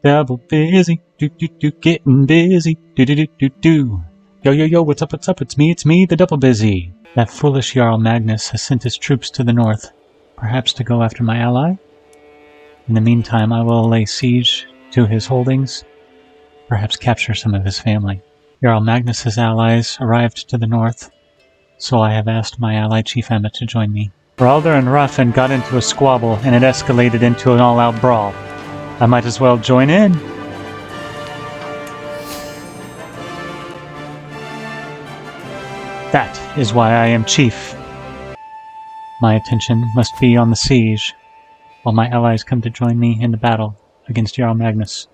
Double busy, getting busy, do. Yo, what's up, it's me, the double busy. That foolish Jarl Magnus has sent his troops to the north, perhaps to go after my ally. In the meantime, I will lay siege to his holdings, perhaps capture some of his family. Jarl Magnus's allies arrived to the north, so I have asked my ally Chief Emmett to join me. Ralder and Ruffin got into a squabble, and it escalated into an all-out brawl. I might as well join in. That is why I am chief. My attention must be on the siege, while my allies come to join me in the battle against Jarl Magnus.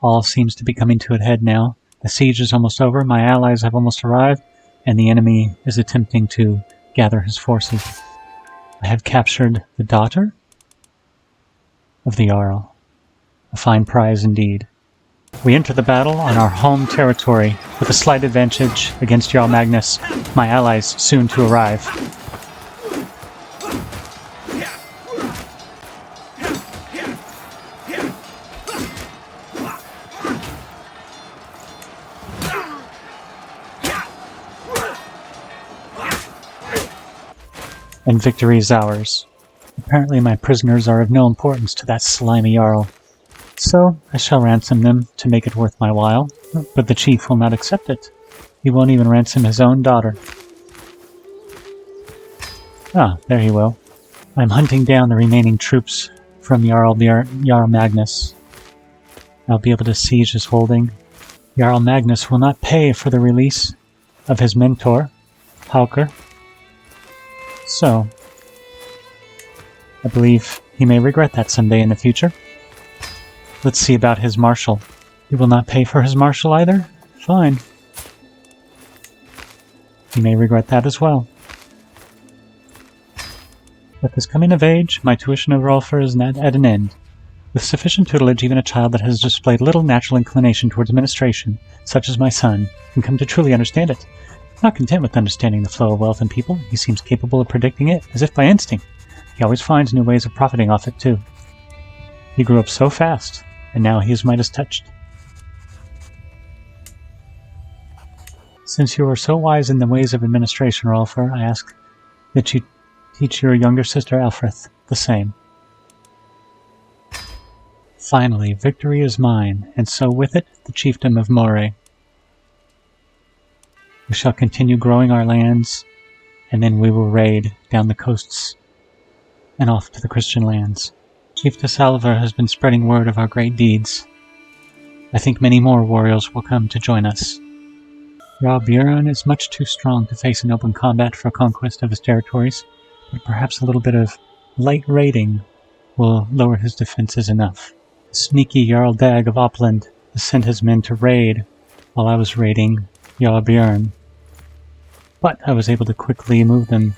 All seems to be coming to a head now. The siege is almost over, my allies have almost arrived, and the enemy is attempting to gather his forces. I have captured the daughter of the Jarl. A fine prize indeed. We enter the battle on our home territory with a slight advantage against Jarl Magnus, my allies soon to arrive. And victory is ours. Apparently my prisoners are of no importance to that slimy Jarl. So, I shall ransom them to make it worth my while, but the chief will not accept it. He won't even ransom his own daughter. Ah, there he will. I'm hunting down the remaining troops from Jarl Magnus. I'll be able to siege his holding. Jarl Magnus will not pay for the release of his mentor, Hauker. So, I believe he may regret that someday in the future. Let's see about his marshal. He will not pay for his marshal either? Fine. He may regret that as well. With his coming of age, my tuition of Rolfer is at an end. With sufficient tutelage, even a child that has displayed little natural inclination towards administration, such as my son, can come to truly understand it. Not content with understanding the flow of wealth and people, he seems capable of predicting it, as if by instinct. He always finds new ways of profiting off it, too. He grew up so fast, and now he is Midas touched. Since you are so wise in the ways of administration, Rolfer, I ask that you teach your younger sister Alfrith the same. Finally, victory is mine, and so with it the chiefdom of Moray. We shall continue growing our lands, and then we will raid down the coasts and off to the Christian lands. Chief de Salver has been spreading word of our great deeds. I think many more warriors will come to join us. Jarl Björn is much too strong to face in open combat for conquest of his territories, but perhaps a little bit of light raiding will lower his defenses enough. The sneaky Jarl Dag of Opland has sent his men to raid while I was raiding Jarl Björn, but I was able to quickly move them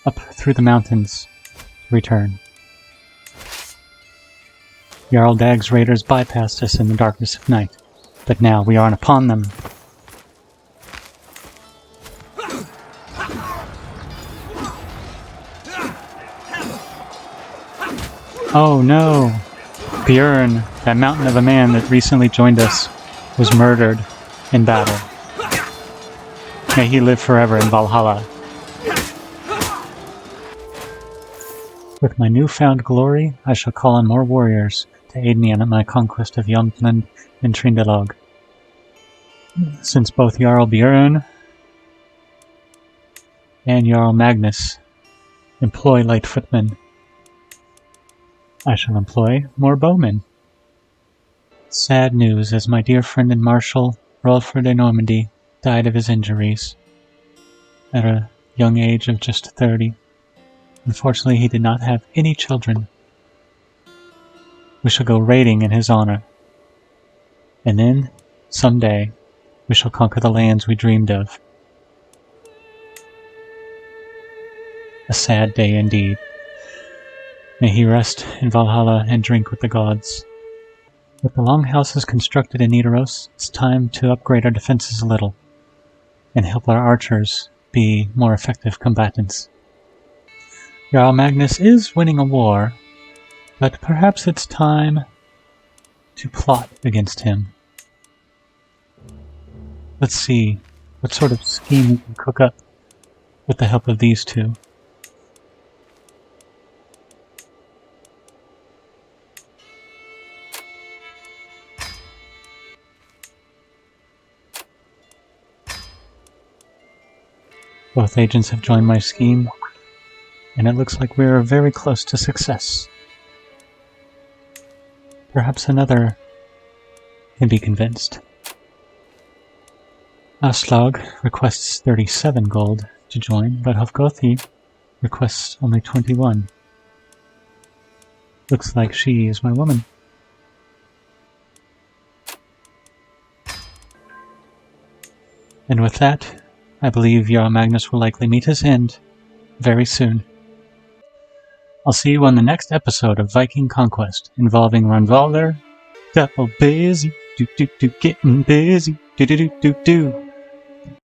up through the mountains to return. Jarl Dag's raiders bypassed us in the darkness of night, but now we are upon them. Oh no! Björn, that mountain of a man that recently joined us, was murdered in battle. May he live forever in Valhalla. With my newfound glory, I shall call on more warriors to aid me in my conquest of Jomtland and Trindelag. Since both Jarl Björn and Jarl Magnus employ light footmen, I shall employ more bowmen. Sad news, as my dear friend and marshal, Rolfer de Normandy, died of his injuries at a young age of just 30. Unfortunately, he did not have any children. We shall go raiding in his honor. And then, someday, we shall conquer the lands we dreamed of. A sad day indeed. May he rest in Valhalla and drink with the gods. With the longhouses constructed in Nidaros, it's time to upgrade our defenses a little, and help our archers be more effective combatants. Jarl Magnus is winning a war, but perhaps it's time to plot against him. Let's see what sort of scheme we can cook up with the help of these two. Both agents have joined my scheme, and it looks like we're very close to success. Perhaps another can be convinced. Aslog requests 37 gold to join, but Hofgothi requests only 21. Looks like she is my woman. And with that, I believe Jarl Magnus will likely meet his end very soon. I'll see you on the next episode of Viking Conquest involving Rognvalder. Double busy, getting busy, do.